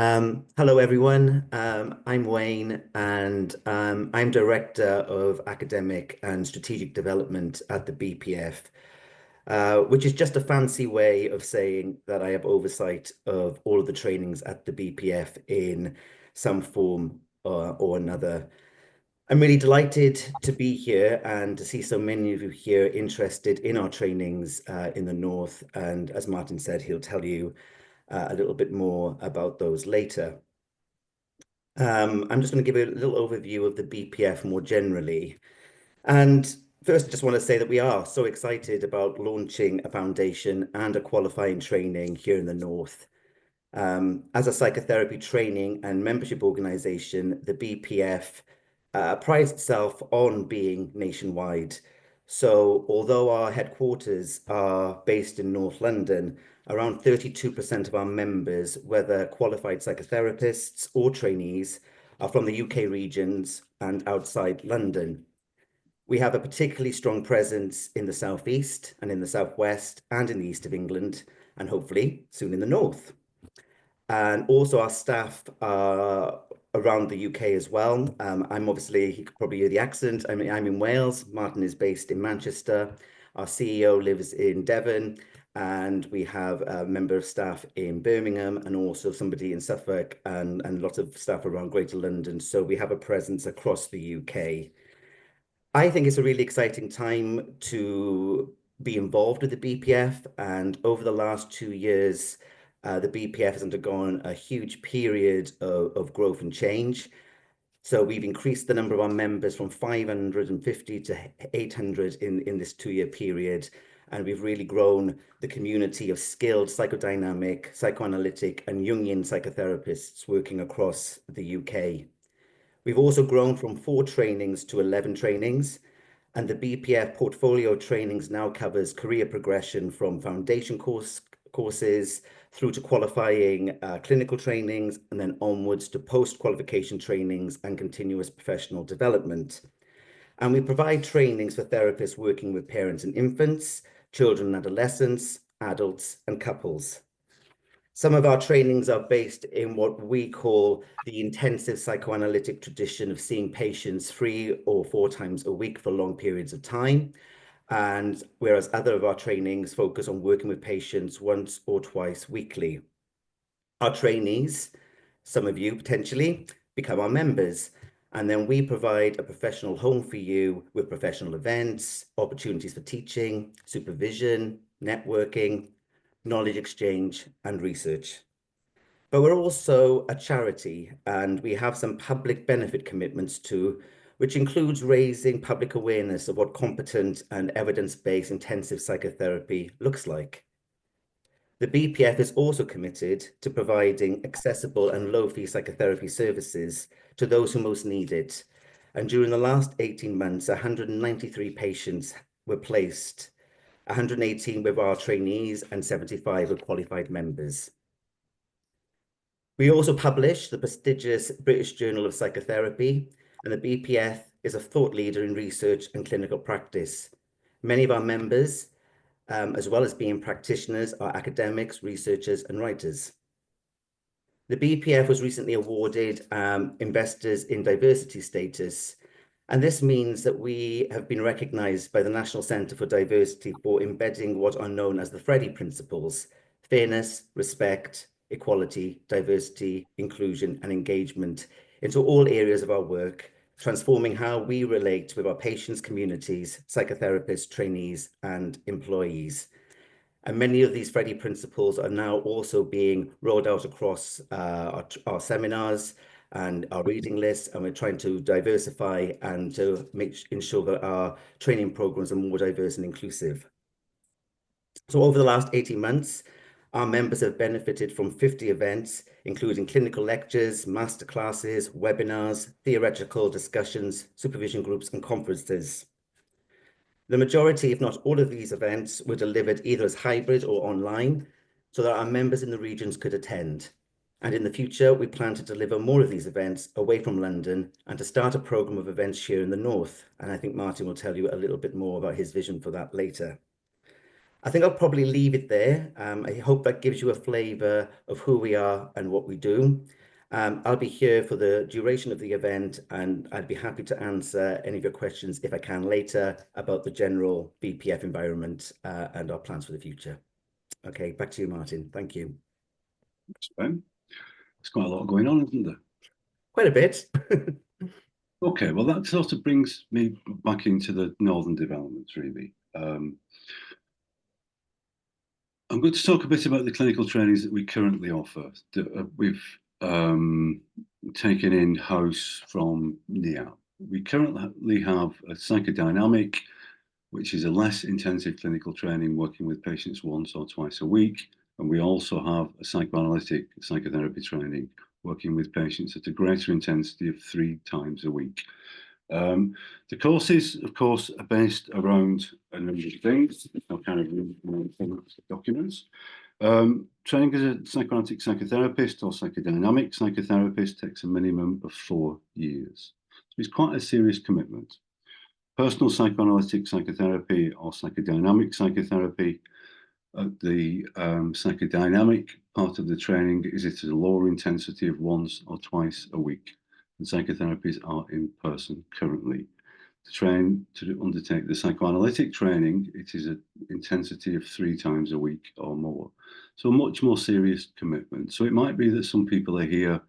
Hello, everyone. I'm Wayne, and I'm Director of Academic and Strategic Development at the BPF, which is just a fancy way of saying that I have oversight of all of the trainings at the BPF in some form or another. I'm really delighted to be here and to see so many of you here interested in our trainings in the North. And as Martin said, he'll tell you a little bit more about those later. I'm just going to give a little overview of the BPF more generally. And first, I just want to say that we are so excited about launching a foundation and a qualifying training here in the North. As a psychotherapy training and membership organization, the BPF prides itself on being nationwide. So although our headquarters are based in North London, around 32% of our members, whether qualified psychotherapists or trainees, are from the UK regions and outside London. We have a particularly strong presence in the southeast and in the southwest and in the east of England, and hopefully soon in the north. And also our staff are around the UK as well. I'm obviously, you could probably hear the accent. I'm in Wales. Martin is based in Manchester. Our CEO lives in Devon, and we have a member of staff in Birmingham and also somebody in Suffolk and lots of staff around Greater London. So we have a presence across the UK. I think it's a really exciting time to be involved with the BPF. And over the last 2 years, the BPF has undergone a huge period of growth and change. So we've increased the number of our members from 550 to 800 in this 2 year period. And we've really grown the community of skilled psychodynamic, psychoanalytic, and Jungian psychotherapists working across the UK. We've also grown from 4 trainings to 11 trainings, and the BPF portfolio of trainings now covers career progression from foundation courses through to qualifying clinical trainings, and then onwards to post-qualification trainings and continuous professional development. And we provide trainings for therapists working with parents and infants, children and adolescents, adults, and couples. Some of our trainings are based in what we call the intensive psychoanalytic tradition of seeing patients 3 or 4 times a week for long periods of time. And whereas other of our trainings focus on working with patients once or twice weekly. Our trainees, some of you potentially, become our members. And then we provide a professional home for you with professional events, opportunities for teaching, supervision, networking, knowledge exchange, and research. But we're also a charity, and we have some public benefit commitments too, which includes raising public awareness of what competent and evidence-based intensive psychotherapy looks like. The BPF is also committed to providing accessible and low-fee psychotherapy services to those who most need it. And during the last 18 months, 193 patients were placed, 118 with our trainees and 75 with qualified members. We also publish the prestigious British Journal of Psychotherapy, and the BPF is a thought leader in research and clinical practice. Many of our members, as well as being practitioners, are academics, researchers, and writers. The BPF was recently awarded Investors in Diversity status, and this means that we have been recognized by the National Centre for Diversity for embedding what are known as the Freddie principles: fairness, respect, equality, diversity, inclusion, and engagement into all areas of our work, transforming how we relate with our patients, communities, psychotherapists, trainees, and employees. And many of these Freddie principles are now also being rolled out across our seminars and our reading lists, and we're trying to diversify and to ensure that our training programs are more diverse and inclusive. So over the last 18 months, our members have benefited from 50 events, including clinical lectures, masterclasses, webinars, theoretical discussions, supervision groups, and conferences. The majority, if not all of these events, were delivered either as hybrid or online, so that our members in the regions could attend. And in the future, we plan to deliver more of these events away from London and to start a program of events here in the North. And I think Martin will tell you a little bit more about his vision for that later. I think I'll probably leave it there. I hope that gives you a flavour of who we are and what we do. I'll be here for the duration of the event, and I'd be happy to answer any of your questions if I can later about the general BPF environment and our plans for the future. Okay, back to you, Martin. Thank you. Thanks, Ben. There's quite a lot going on, isn't there? Quite a bit. Okay, well, that sort of brings me back into the northern developments, really. I'm going to talk a bit about the clinical trainings that we currently offer. We've taken in-house from NIA. We currently have a psychodynamic, which is a less intensive clinical training working with patients once or twice a week. And we also have a psychoanalytic psychotherapy training working with patients at a greater intensity of 3 times a week. The courses, of course, are based around a number of things. I'll kind of documents. Training as a psychoanalytic psychotherapist or psychodynamic psychotherapist takes a minimum of 4 years. So it's quite a serious commitment. Personal psychoanalytic psychotherapy or psychodynamic psychotherapy. The psychodynamic part of the training is at a lower intensity of once or twice a week. And psychotherapies are in person currently. To undertake the psychoanalytic training, it is an intensity of 3 times a week or more. So a much more serious commitment. So it might be that some people are here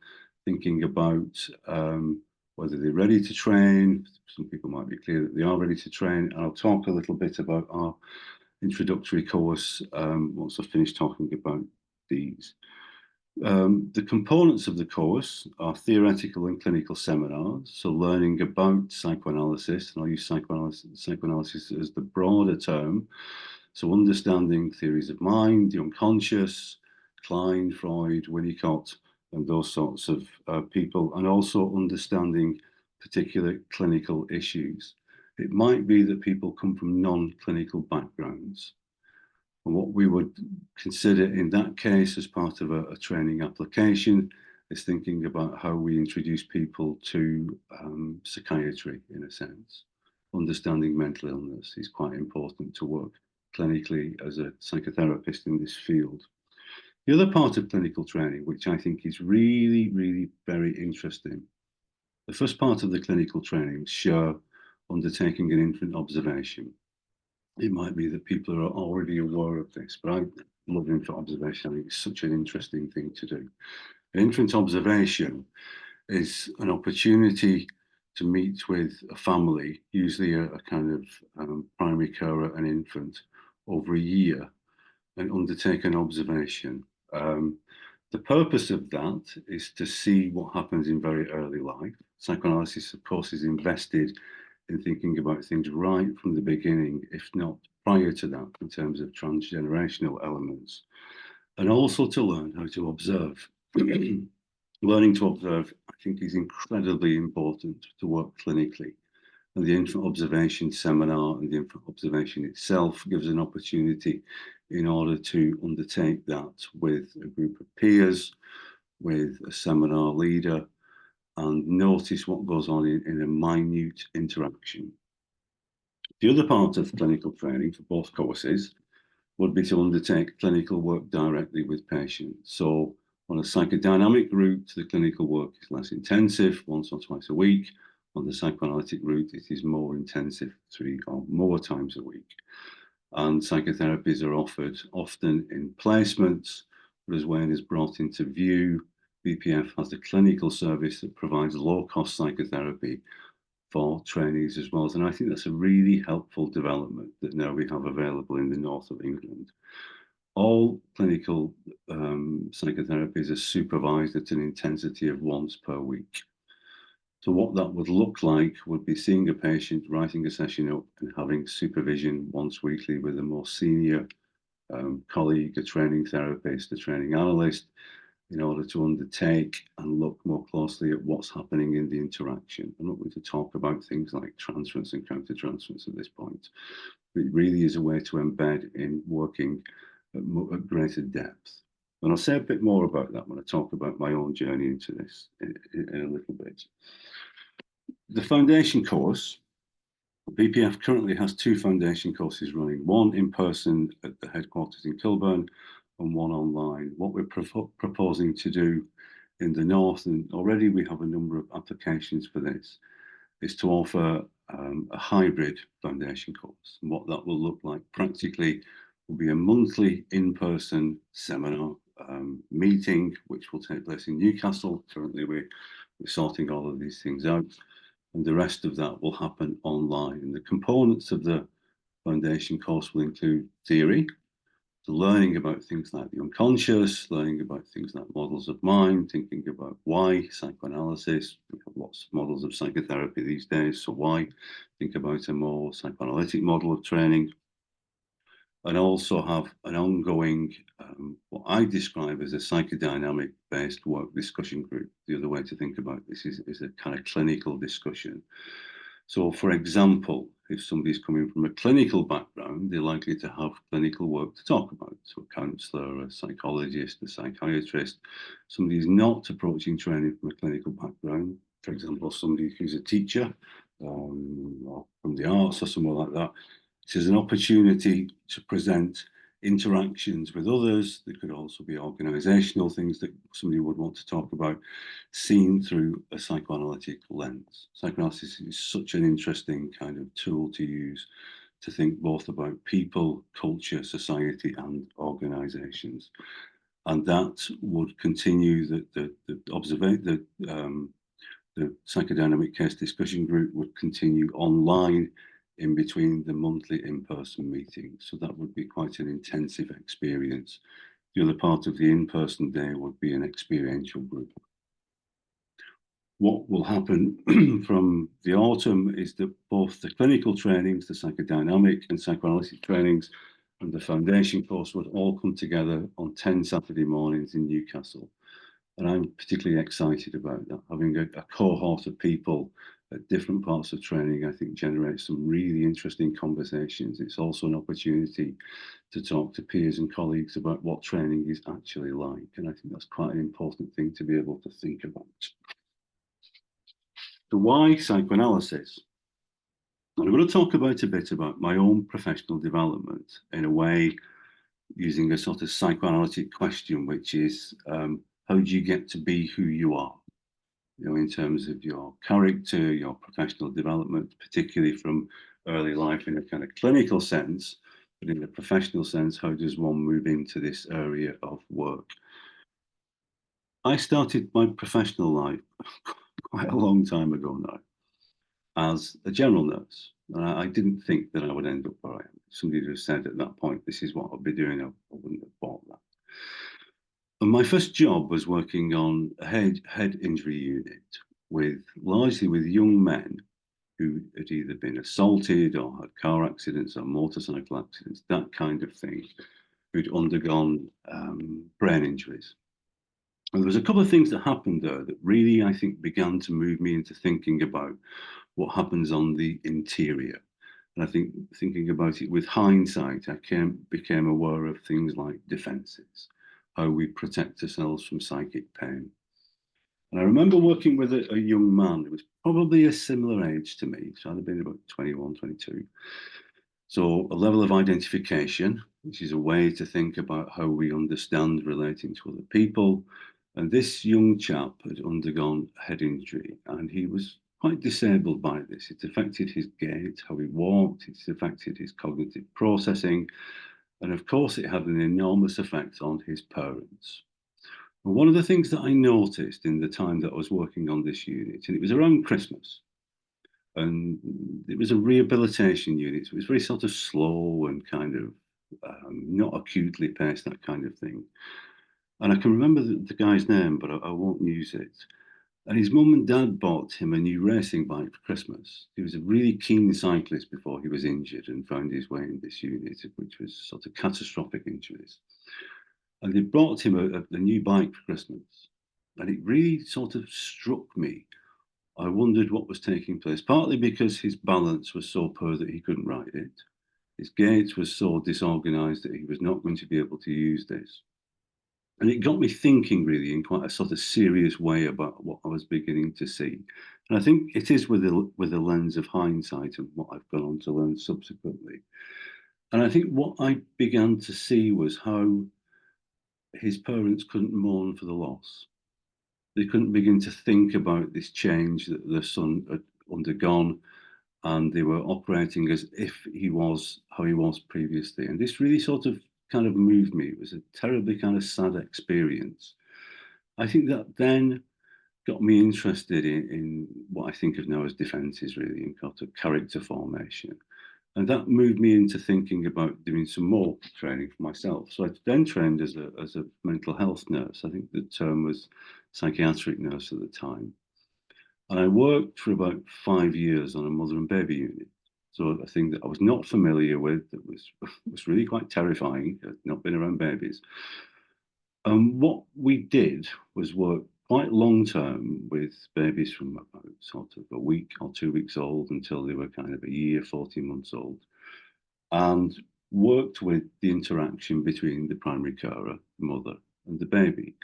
thinking about whether they're ready to train. Some people might be clear that they are ready to train. And I'll talk a little bit about our introductory course once I've finished talking about these. The components of the course are theoretical and clinical seminars, so learning about psychoanalysis, and I'll use psychoanalysis as the broader term, so understanding theories of mind, the unconscious, Klein, Freud, Winnicott, and those sorts of people, and also understanding particular clinical issues. It might be that people come from non-clinical backgrounds. And what we would consider in that case as part of a training application is thinking about how we introduce people to psychiatry, in a sense. Understanding mental illness is quite important to work clinically as a psychotherapist in this field. The other part of clinical training, which I think is really, really very interesting, the first part of the clinical training show undertaking an infant observation. It might be that people are already aware of this, but I love infant observation. I think it's such an interesting thing to do. An infant observation is an opportunity to meet with a family, usually a kind of primary carer, an infant, over a year, and undertake an observation. The purpose of that is to see what happens in very early life. Psychoanalysis, of course, is invested in thinking about things right from the beginning, if not prior to that, in terms of transgenerational elements. And also to learn how to observe. Learning to observe, I think, is incredibly important to work clinically. And the infant observation seminar and the infant observation itself gives an opportunity in order to undertake that with a group of peers, with a seminar leader, and notice what goes on in a minute interaction. The other part of clinical training for both courses would be to undertake clinical work directly with patients. So on a psychodynamic route, the clinical work is less intensive, once or twice a week. On the psychoanalytic route, it is more intensive, 3 or more times a week. And psychotherapies are offered often in placements, but as Wayne has brought into view, BPF has a clinical service that provides low-cost psychotherapy for trainees as well. And I think that's a really helpful development that now we have available in the north of England. All clinical psychotherapies are supervised at an intensity of once per week. So what that would look like would be seeing a patient, writing a session up and having supervision once weekly with a more senior colleague, a training therapist, a training analyst, in order to undertake and look more closely at what's happening in the interaction. I'm not going to talk about things like transference and countertransference at this point. But it really is a way to embed in working at greater depth. And I'll say a bit more about that when I talk about my own journey into this in a little bit. The foundation course BPF currently has 2 foundation courses running, one in person at the headquarters in Kilburn and one online. What we're proposing to do in the north, and already we have a number of applications for this, is to offer a hybrid foundation course. And what that will look like practically will be a monthly in-person seminar meeting, which will take place in Newcastle. Currently, we're sorting all of these things out. And the rest of that will happen online. And the components of the foundation course will include theory, so learning about things like the unconscious, learning about things like models of mind, thinking about why, psychoanalysis. We have lots of models of psychotherapy these days, so why? Think about a more psychoanalytic model of training. And also have an ongoing, what I describe as a psychodynamic-based work discussion group. The other way to think about this is a kind of clinical discussion. So, for example, if somebody's coming from a clinical background, they're likely to have clinical work to talk about. So, a counsellor, a psychologist, a psychiatrist, somebody who's not approaching training from a clinical background, for example, somebody who's a teacher or from the arts or somewhere like that. This is an opportunity to present interactions with others. There could also be organisational things that somebody would want to talk about, seen through a psychoanalytic lens. Psychoanalysis is such an interesting kind of tool to use to think both about people, culture, society, and organisations. And that would continue the psychodynamic case discussion group would continue online in between the monthly in-person meetings. So that would be quite an intensive experience. The other part of the in-person day would be an experiential group. What will happen from the autumn is that both the clinical trainings, the psychodynamic and psychoanalytic trainings, and the foundation course would all come together on 10 Saturday mornings in Newcastle. And I'm particularly excited about that. Having a cohort of people at different parts of training, I think, generates some really interesting conversations. It's also an opportunity to talk to peers and colleagues about what training is actually like. And I think that's quite an important thing to be able to think about. So why psychoanalysis? And I'm going to talk about a bit about my own professional development in a way using a sort of psychoanalytic question, which is, how do you get to be who you are? You know, in terms of your character, your professional development, particularly from early life in a kind of clinical sense, but in a professional sense, how does one move into this area of work? I started my professional life quite a long time ago now as a general nurse. And I didn't think that I would end up where I am. Somebody who said at that point, this is what I'll be doing, I wouldn't have bought that. And my first job was working on a head injury unit largely with young men who had either been assaulted or had car accidents or motorcycle accidents, that kind of thing, who'd undergone brain injuries. And there was a couple of things that happened there that really, I think, began to move me into thinking about what happens on the interior. And I think thinking about it with hindsight, I became aware of things like defenses, how we protect ourselves from psychic pain. And I remember working with a young man who was probably a similar age to me, so I'd have been about 21, 22. So a level of identification, which is a way to think about how we understand relating to other people. And this young chap had undergone head injury, and he was quite disabled by this. It affected his gait, how he walked, it affected his cognitive processing, and of course it had an enormous effect on his parents. And one of the things that I noticed in the time that I was working on this unit, and it was around Christmas, and it was a rehabilitation unit, so it was very sort of slow and kind of not acutely paced, that kind of thing. And I can remember the guy's name, but I won't use it. And his mum and dad bought him a new racing bike for Christmas. He was a really keen cyclist before he was injured and found his way in this unit, which was sort of catastrophic injuries. And they brought him a new bike for Christmas. And it really sort of struck me. I wondered what was taking place, partly because his balance was so poor that he couldn't ride it. His gait was so disorganized that he was not going to be able to use this. And it got me thinking really in quite a sort of serious way about what I was beginning to see. And I think it is with a lens of hindsight and what I've gone on to learn subsequently. And I think what I began to see was how his parents couldn't mourn for the loss. They couldn't begin to think about this change that their son had undergone, and they were operating as if he was how he was previously. And this really sort of kind of moved me. It was a terribly kind of sad experience. I think that then got me interested in what I think of now as defences, really, in kind of character formation. And that moved me into thinking about doing some more training for myself. So I then trained as a mental health nurse. I think the term was psychiatric nurse at the time. And I worked for about 5 years on a mother and baby unit. So a thing that I was not familiar with, that was really quite terrifying. I'd not been around babies. And what we did was work quite long term with babies from about sort of a week or 2 weeks old until they were kind of a year, 14 months old, and worked with the interaction between the primary carer, the mother, and the baby.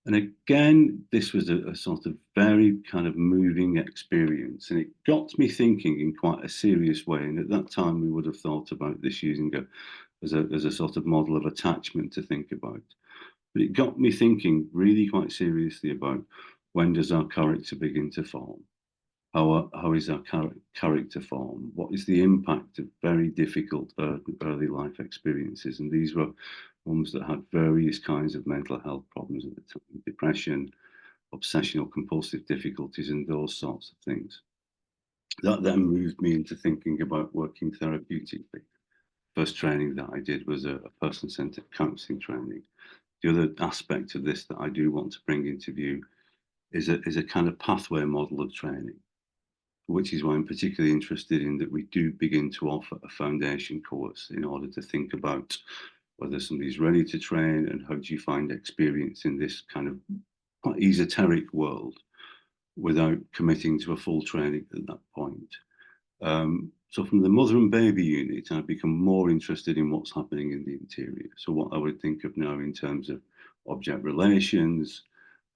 And again, this was a sort of very kind of moving experience. And it got me thinking in quite a serious way. And at that time, we would have thought about this using as a sort of model of attachment to think about. But it got me thinking really quite seriously about, when does our character begin to form? How is our character formed? What is the impact of very difficult early life experiences? And these were ones that had various kinds of mental health problems at the time: depression, obsessional compulsive difficulties, and those sorts of things. That then moved me into thinking about working therapeutically. First training that I did was a person-centered counselling training. The other aspect of this that I do want to bring into view is a kind of pathway model of training, which is why I'm particularly interested in that we do begin to offer a foundation course in order to think about whether somebody's ready to train and how do you find experience in this kind of quite esoteric world without committing to a full training at that point. So from the mother and baby unit, I've become more interested in what's happening in the interior. So what I would think of now in terms of object relations,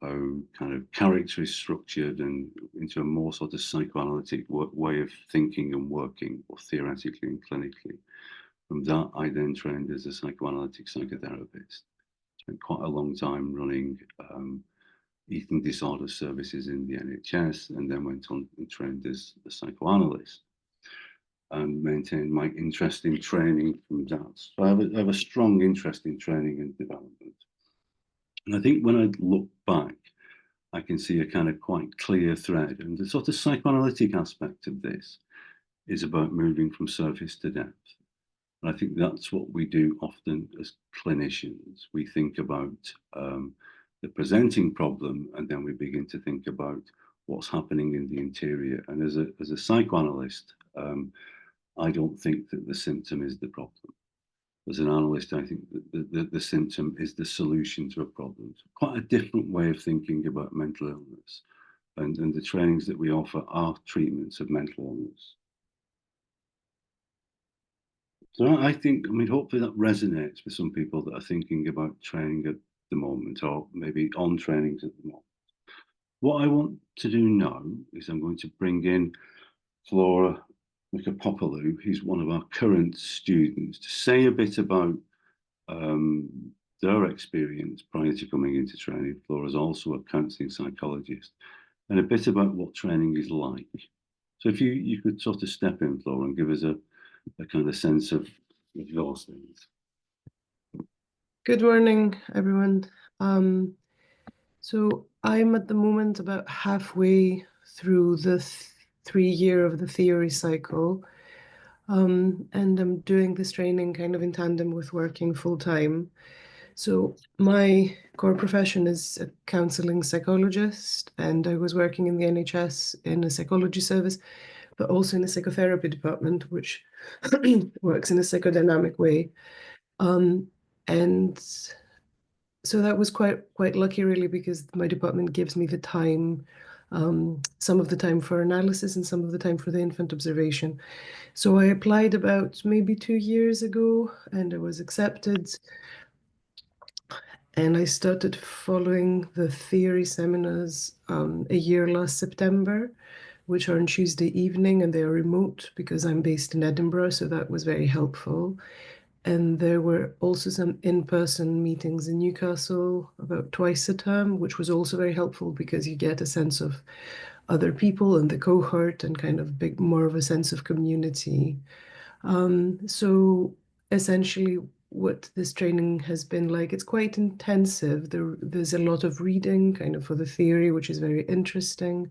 how kind of character is structured, and into a more sort of psychoanalytic way of thinking and working, both theoretically and clinically. From that, I then trained as a psychoanalytic psychotherapist. Spent quite a long time running eating disorder services in the NHS, and then went on and trained as a psychoanalyst and maintained my interest in training from that. So I have a strong interest in training and development. And I think when I look back, I can see a kind of quite clear thread. And the sort of psychoanalytic aspect of this is about moving from surface to depth. And I think that's what we do often as clinicians. We think about the presenting problem, and then we begin to think about what's happening in the interior. And as a psychoanalyst, I don't think that the symptom is the problem. As an analyst, I think that the symptom is the solution to a problem. So quite a different way of thinking about mental illness. And the trainings that we offer are treatments of mental illness. So I think, I mean, hopefully that resonates with some people that are thinking about training at the moment, or maybe on trainings at the moment. What I want to do now is I'm going to bring in Flora Mikapopoulou, who's one of our current students, to say a bit about their experience prior to coming into training. Flora's also a counselling psychologist, and a bit about what training is like. So if you could sort of step in, Flora, and give us a kind of sense of those things. Good morning, everyone. So I'm at the moment about halfway through the 3 year of the theory cycle, and I'm doing this training kind of in tandem with working full time. So my core profession is a counselling psychologist, and I was working in the NHS in a psychology service, but also in a psychotherapy department, which works in a psychodynamic way. And so that was quite lucky, really, because my department gives me the time, some of the time for analysis and some of the time for the infant observation. So I applied about maybe 2 years ago, and I was accepted. And I started following the theory seminars a year last September, which are on Tuesday evening, and they are remote because I'm based in Edinburgh, so that was very helpful. And there were also some in-person meetings in Newcastle about twice a term, which was also very helpful because you get a sense of other people in the cohort and kind of more of a sense of community. So essentially what this training has been like, it's quite intensive. There's a lot of reading kind of for the theory, which is very interesting.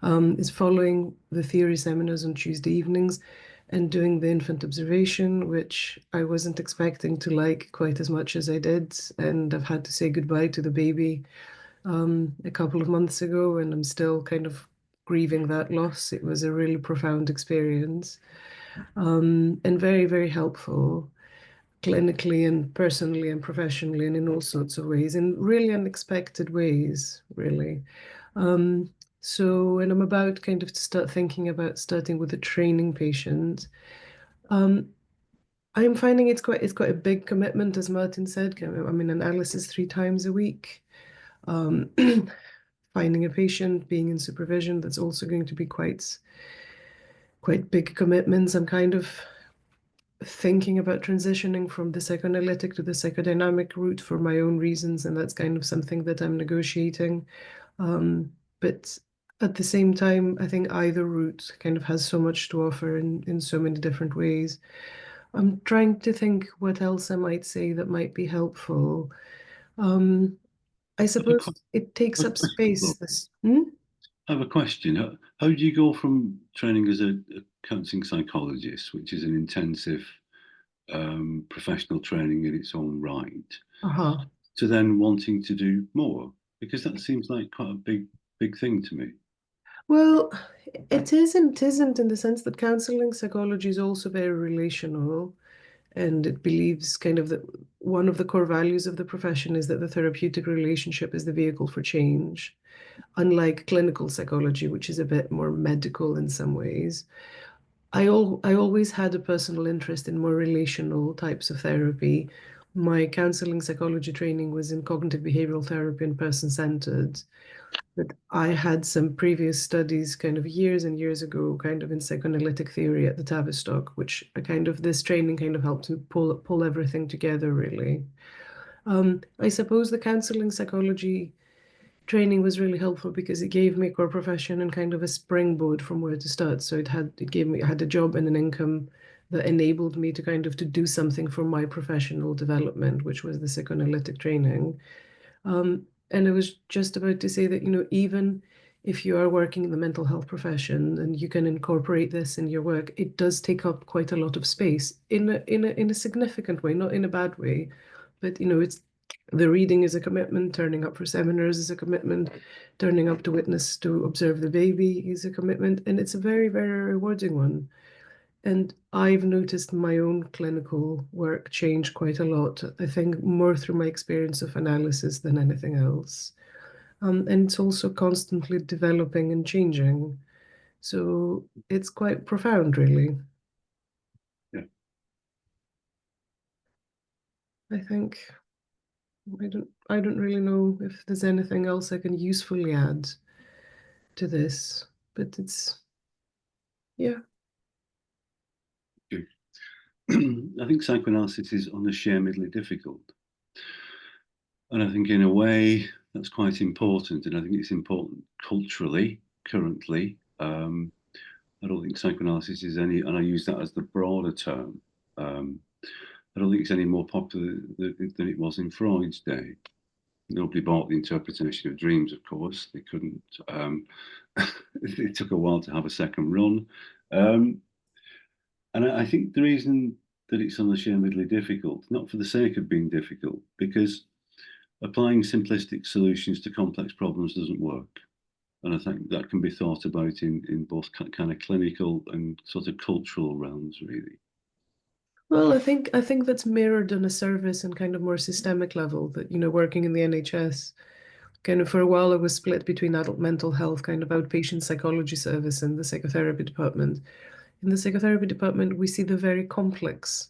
It's following the theory seminars on Tuesday evenings and doing the infant observation, which I wasn't expecting to like quite as much as I did. And I've had to say goodbye to the baby a couple of months ago, and I'm still kind of grieving that loss. It was a really profound experience, and very, very helpful clinically and personally and professionally and in all sorts of ways, in really unexpected ways, really. And I'm about kind of to start thinking about starting with a training patient. I'm finding it's quite a big commitment, as Martin said. I mean, analysis 3 times a week. Um, Finding a patient, being in supervision, that's also going to be quite big commitments. I'm kind of thinking about transitioning from the psychoanalytic to the psychodynamic route for my own reasons, and that's kind of something that I'm negotiating. But at the same time, I think either route kind of has so much to offer in so many different ways. I'm trying to think what else I might say that might be helpful. Um, I I have a suppose it takes up space. This. Hmm? I have a question. How do you go from training as a counselling psychologist, which is an intensive professional training in its own right, Uh-huh. to then wanting to do more? Because that seems like quite a big thing to me. Well, it isn't in the sense that counseling psychology is also very relational, and it believes kind of that one of the core values of the profession is that the therapeutic relationship is the vehicle for change, unlike clinical psychology, which is a bit more medical in some ways. I always had a personal interest in more relational types of therapy. My counseling psychology training was in cognitive behavioral therapy and person-centered. But I had some previous studies kind of years and years ago, kind of in psychoanalytic theory at the Tavistock, which this training kind of helped to pull everything together, really. I suppose the counseling psychology training was really helpful because it gave me a core profession and kind of a springboard from where to start. So I had a job and an income that enabled me to kind of to do something for my professional development, which was the psychoanalytic training. And I was just about to say that, even if you are working in the mental health profession and you can incorporate this in your work, it does take up quite a lot of space in a significant way, not in a bad way. But it's the reading is a commitment, turning up for seminars is a commitment, turning up to witness to observe the baby is a commitment, and it's a very, very rewarding one. And I've noticed my own clinical work change quite a lot. I think more through my experience of analysis than anything else. And it's also constantly developing and changing. So it's quite profound, really. Yeah. I think I don't really know if there's anything else I can usefully add to this, but yeah. I think psychoanalysis is unashamedly difficult. And I think in a way that's quite important. And I think it's important culturally, currently. I don't think psychoanalysis is any, and I use that as the broader term. I don't think it's any more popular than it was in Freud's day. Nobody bought the interpretation of dreams, of course. They couldn't. It took a while to have a second run. And I think the reason that it's unashamedly difficult, not for the sake of being difficult, because applying simplistic solutions to complex problems doesn't work. And I think that can be thought about in both kind of clinical and sort of cultural realms, really. Well, I think that's mirrored on a service and kind of more systemic level that, working in the NHS, kind of for a while I was split between adult mental health, kind of outpatient psychology service and the psychotherapy department. In the psychotherapy department, we see the very complex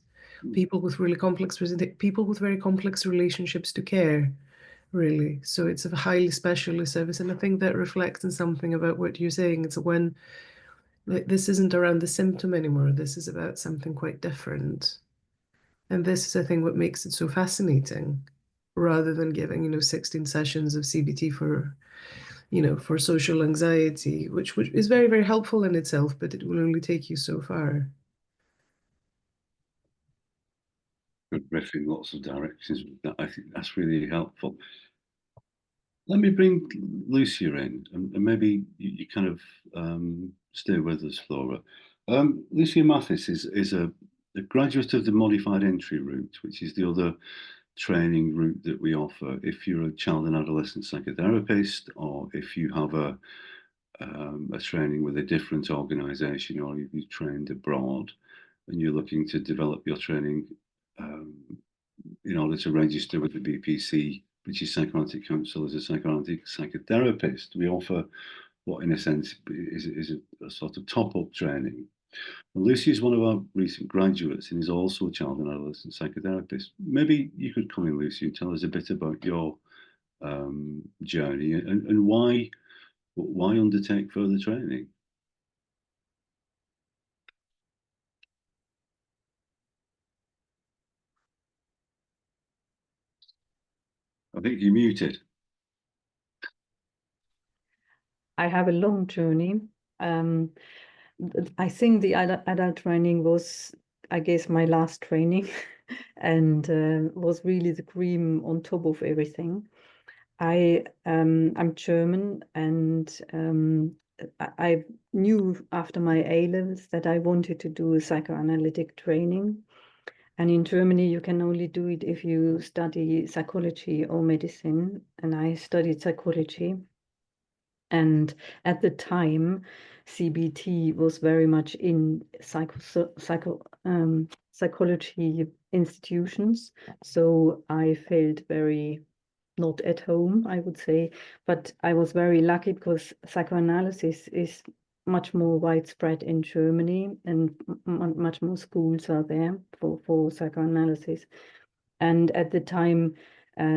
people with very complex relationships to care, really. So it's a highly specialist service, and I think that reflects on something about what you're saying. It's when, like, this isn't around the symptom anymore. This is about something quite different. And this is, I think, what makes it so fascinating, rather than giving, 16 sessions of CBT for social anxiety, which is very, very helpful in itself, but it will only take you so far. Riff in lots of directions. I think that's really helpful. Let me bring Lucia in, and maybe you kind of stay with us, Flora. Lucia Mathis is a graduate of the modified entry route, which is the other training route that we offer if you're a child and adolescent psychotherapist, or if you have a training with a different organisation, or you've trained abroad and you're looking to develop your training in order to register with the BPC, which is Psychoanalytic Council, as a psychoanalytic psychotherapist. We offer what, in a sense, is a sort of top-up training. And Lucy is one of our recent graduates and is also a child and adolescent psychotherapist. Maybe you could come in, Lucy, and tell us a bit about your journey and why undertake further training. I think you're muted. I have a long journey. I think the adult training was, I guess, my last training and was really the cream on top of everything. I'm German, and I knew after my A-levels that I wanted to do a psychoanalytic training. And in Germany, you can only do it if you study psychology or medicine. And I studied psychology. And at the time, CBT was very much in psychology institutions. So I felt very not at home, I would say. But I was very lucky because psychoanalysis is much more widespread in Germany, and much more schools are there for psychoanalysis. And at the time,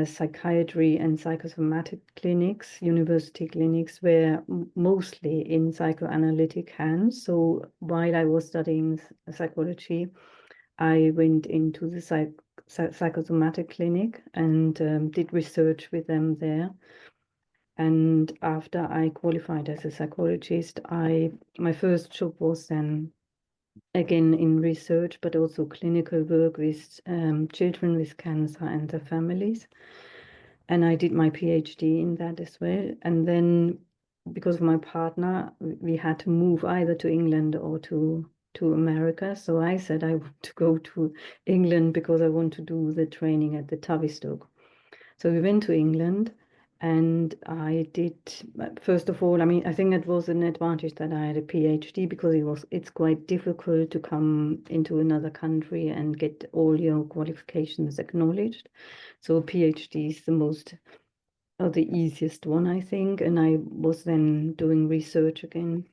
psychiatry and psychosomatic clinics, university clinics, were mostly in psychoanalytic hands. So while I was studying psychology, I went into the psychosomatic clinic and did research with them there. And after I qualified as a psychologist, my first job was then again in research, but also clinical work with children with cancer and their families. And I did my PhD in that as well. And then, because of my partner, we had to move either to England or to America. So I said I want to go to England because I want to do the training at the Tavistock. So we went to England. And I did, first of all, I mean, I think it was an advantage that I had a PhD, because it's quite difficult to come into another country and get all your qualifications acknowledged. So a PhD is the easiest one, I think. And I was then doing research again,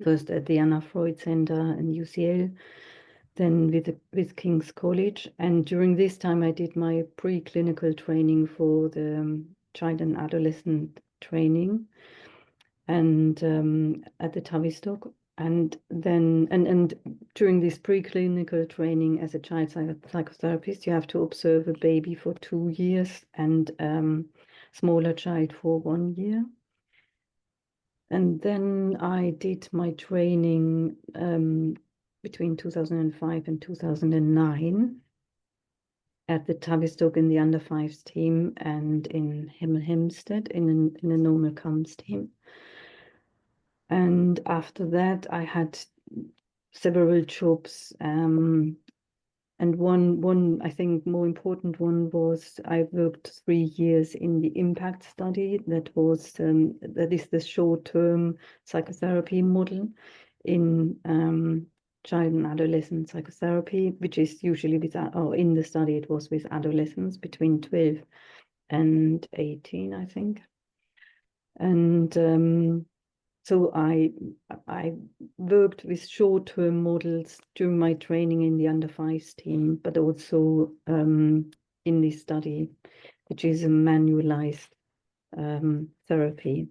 first at the Anna Freud Center in UCL, then with King's College. And during this time, I did my preclinical training for the child and adolescent training, and at the Tavistock. And then and during this preclinical training as a child psychotherapist, you have to observe a baby for 2 years and smaller child for 1 year. And then I did my training between 2005 and 2009 at the Tavistock in the under 5s team and in Hemel Hempstead in a normal comes team. And after that, I had several jobs. And one, I think, more important one was I worked 3 years in the impact study. That is the short-term psychotherapy model in child and adolescent psychotherapy, which is usually in the study it was with adolescents between 12 and 18, I think. And so I worked with short-term models during my training in the under 5s team, but also in this study. which is a manualized therapy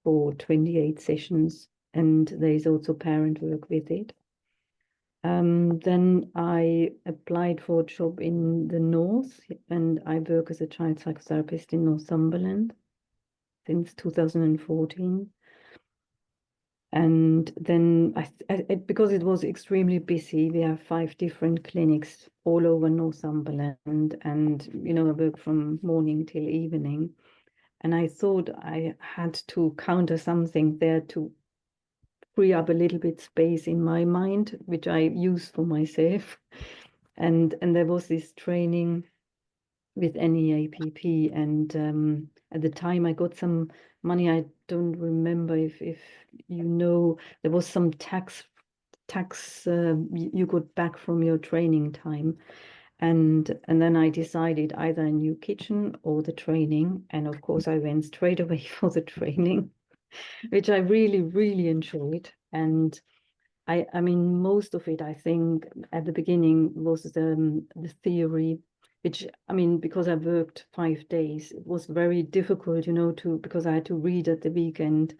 for 28 sessions, and there is also parent work with it. Then I applied for a job in the north, and I work as a child psychotherapist in Northumberland since 2014. And then because it was extremely busy, we have 5 different clinics all over Northumberland, and I work from morning till evening. And I thought I had to counter something there to free up a little bit space in my mind, which I use for myself. And there was this training with NEAPP, and at the time I got some money. I don't remember if there was some tax you got back from your training time. And then I decided either a new kitchen or the training. And of course, I went straight away for the training, which I really, really enjoyed. And I mean, most of it, I think, at the beginning was the theory, which, I mean, because I worked 5 days, it was very difficult, because I had to read at the weekend,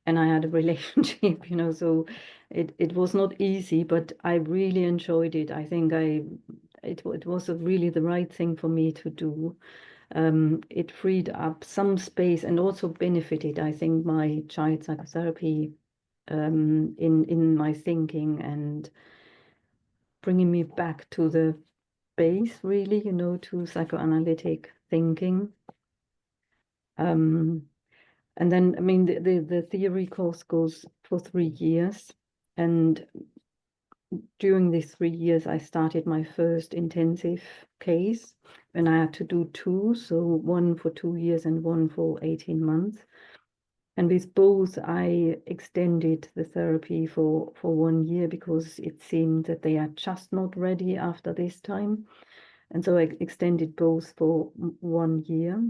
and I had a relationship, so it was not easy, but I really enjoyed it. I think it was really the right thing for me to do. It freed up some space and also benefited, I think, my child psychotherapy in my thinking, and bringing me back to the base, really, to psychoanalytic thinking. And then, I mean, the theory course goes for 3 years, and during these 3 years, I started my first intensive case, and I had to do 2, so 1 for 2 years and 1 for 18 months. And with both, I extended the therapy for 1 year, because it seemed that they are just not ready after this time. And so I extended both for 1 year,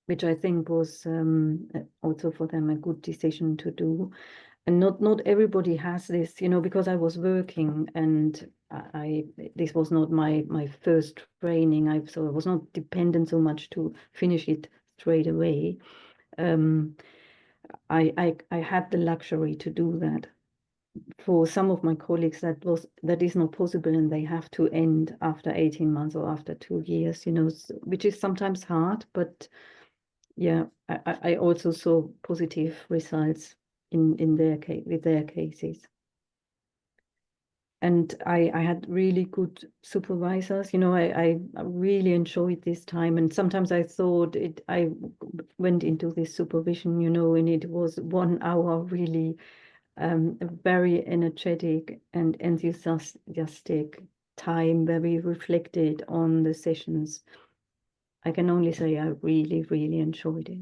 which I think was also for them a good decision to do. And not everybody has this, because I was working, and this was not my first training. So I was not dependent so much to finish it straight away. I had the luxury to do that. For some of my colleagues, that is not possible, and they have to end after 18 months or after 2 years, which is sometimes hard. But yeah, I also saw positive results in their case, with their cases. And I had really good supervisors. I really enjoyed this time. And sometimes I thought I went into this supervision, and it was 1 hour really very energetic and enthusiastic time where we reflected on the sessions. I can only say I really, really enjoyed it.